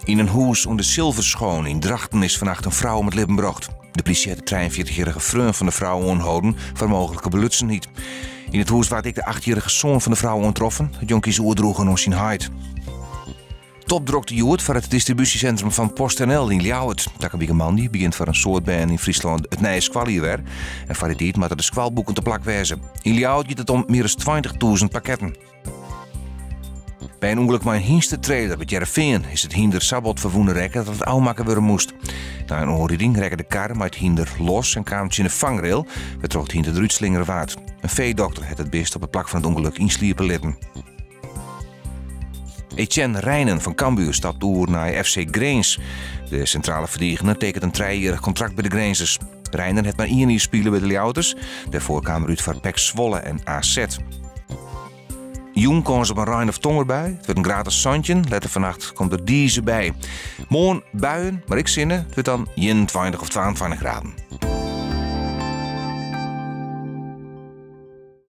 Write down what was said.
In een huis onder Silverschoon in Drachten is vannacht een vrouw met leven gebracht. De politie had de 43-jarige vriend van de vrouw aangehouden voor mogelijke belutsen niet. In het huis werd ik de 8-jarige zoon van de vrouw aantroffen. Het jonkie is oordroegen aan zijn huid. Topdrukte Joert voor het distributiecentrum van PostNL in Ljouwert. Takkenbieke man die begint voor een soort band in Friesland het nieuwe squal weer. En voor die tijd moeten de squalboeken te plak wezen. In Ljouwert gaat het om meer dan 20.000 pakketten. Bij een ongeluk met een hinste-trailer bij Jereveen is het hinder sabot verwoende rekken dat het aanmaken worden moest. Na een aanrijding rekken de kar met het hinder los en kwam het in de vangrail, waardoor het hinder eruit slingeren waard. Een veedokter had het beest op het plak van het ongeluk insliepen litten. Etienne Rijnen van Cambuur stapt door naar FC Grains. De centrale verdediger tekent een 3-jarig contract bij de Grainers. Rijnen heeft maar 1 jaar spelen bij de Ljouters. Daarvoor kwamen uit voor PEC Zwolle en AZ. Jong kon ze op een Rijn of Tonger bij. Het werd een gratis zandje. Letter vannacht komt er deze bij. Morgen buien, maar ik zinnen. Het wordt dan 21 of 22 graden.